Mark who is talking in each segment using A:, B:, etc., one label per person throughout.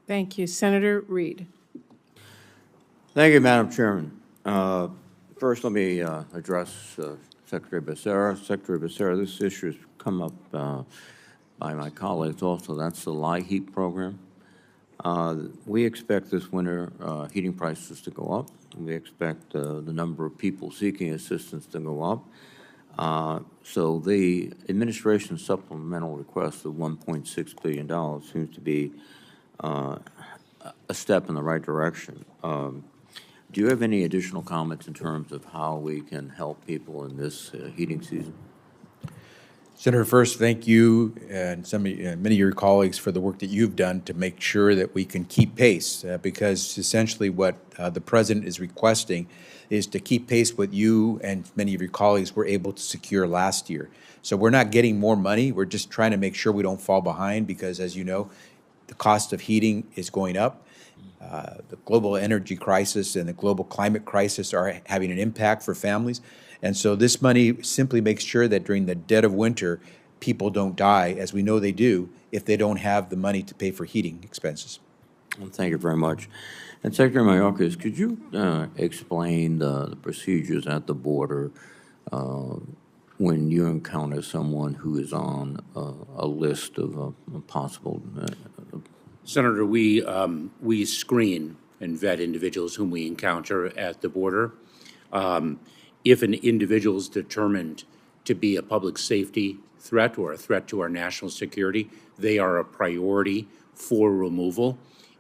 A: Thank you. Senator Reed.
B: Thank you, Madam Chairman. First, let me address Secretary Becerra. Secretary Becerra, this issue has come up by my colleagues also. That's the LIHEAP program. We expect this winter heating prices to go up. We expect the number of people seeking assistance to go up. So the administration's supplemental request of $1.6 billion seems to be a step in the right direction. Do you have any additional comments in terms of how we can help people in this heating season?
C: Senator, first, thank you and many of your colleagues for the work that you've done to make sure that we can keep pace, because essentially what the President is requesting is to keep pace with you and many of your colleagues were able to secure last year. So we're not getting more money. We're just trying to make sure we don't fall behind because, as you know, the cost of heating is going up. The global energy crisis and the global climate crisis are having an impact for families. And so this money simply makes sure that during the dead of winter, people don't die, as we know they do, if they don't have the money to pay for heating expenses.
B: Well, thank you very much. And Secretary Mayorkas, could you explain the procedures at the border when you encounter someone who is on a list of possible
D: Senator, we screen and vet individuals whom we encounter at the border. If an individual is determined to be a public safety threat or a threat to our national security, they are a priority for removal.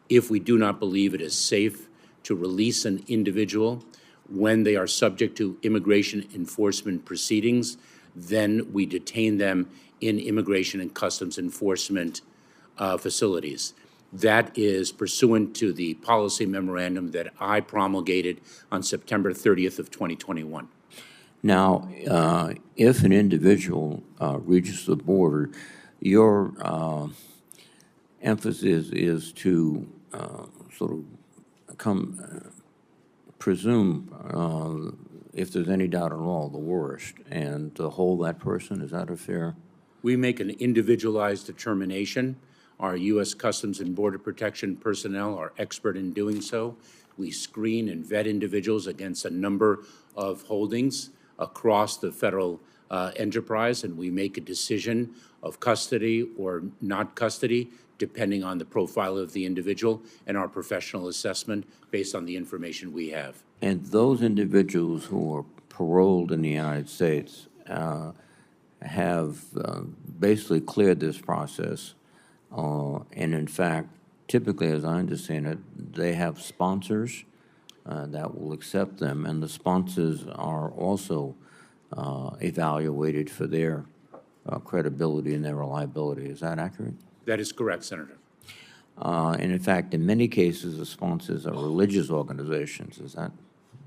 D: If we do not believe it is safe to release an individual when they are subject to immigration enforcement proceedings, then we detain them in immigration and customs enforcement facilities. That is pursuant to the policy memorandum that I promulgated on September 30th of 2021.
B: Now, if an individual reaches the border, your emphasis is to sort of presume, if there's any doubt at all, the worst, and to hold that person. Is that a fair?
D: We make an individualized determination. Our U.S. Customs and Border Protection personnel are expert in doing so. We screen and vet individuals against a number of holdings across the federal enterprise, and we make a decision of custody or not custody depending on the profile of the individual and our professional assessment based on the information we have.
B: And those individuals who are paroled in the United States have basically cleared this process. And in fact, typically, as I understand it, they have sponsors that will accept them, and the sponsors are also evaluated for their credibility and their reliability. Is that accurate?
D: That is correct, Senator.
B: And in fact, in many cases, the sponsors are religious organizations.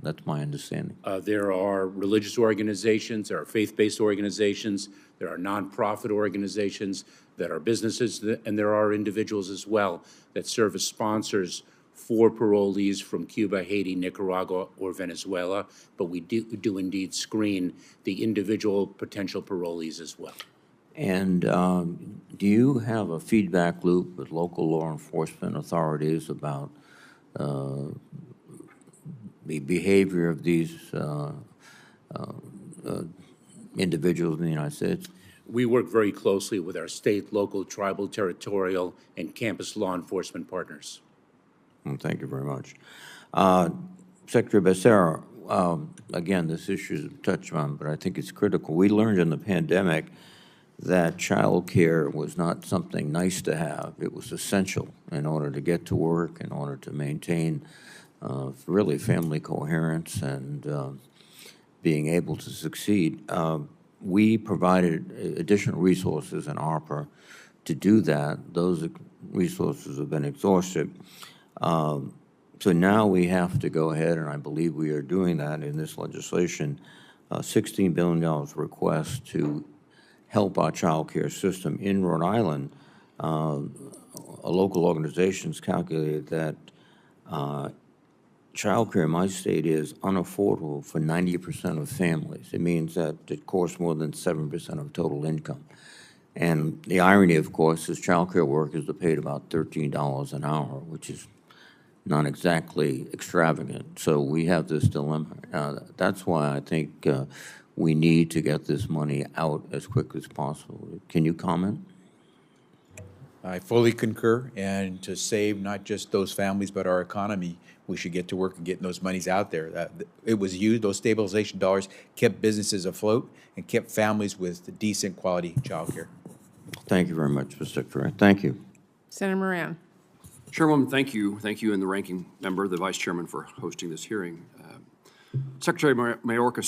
B: That's my understanding.
D: There are religious organizations, there are faith-based organizations, there are nonprofit organizations, there are businesses, and there are individuals as well that serve as sponsors for parolees from Cuba, Haiti, Nicaragua, or Venezuela. But we do indeed screen the individual potential parolees as well.
B: And do you have a feedback loop with local law enforcement authorities about the behavior of these individuals in the United States?
D: We work very closely with our state, local, tribal, territorial, and campus law enforcement partners.
B: Well, thank you very much. Secretary Becerra, again, this issue is touched on, but I think it's critical. We learned in the pandemic that child care was not something nice to have. It was essential in order to get to work, in order to maintain really family coherence and being able to succeed. We provided additional resources in ARPA to do that. Those resources have been exhausted. So now we have to go ahead, and I believe we are doing that in this legislation, $16 billion request to help our child care system. In Rhode Island, a local organization's calculated that child care in my state is unaffordable for 90% of families. It means that it costs more than 7% of total income. And the irony, of course, is childcare workers are paid about $13 an hour, which is not exactly extravagant. So we have this dilemma. That's why I think we need to get this money out as quickly as possible. Can you comment?
C: I fully concur, and to save not just those families, but our economy, we should get to work and getting those monies out there. It was used, those stabilization dollars kept businesses afloat and kept families with decent quality childcare.
B: Thank you very much, Mr. Secretary. Thank you.
A: Senator Moran.
E: Chairwoman, thank you. Thank you and the ranking member, the vice chairman, for hosting this hearing. Secretary Mayorkas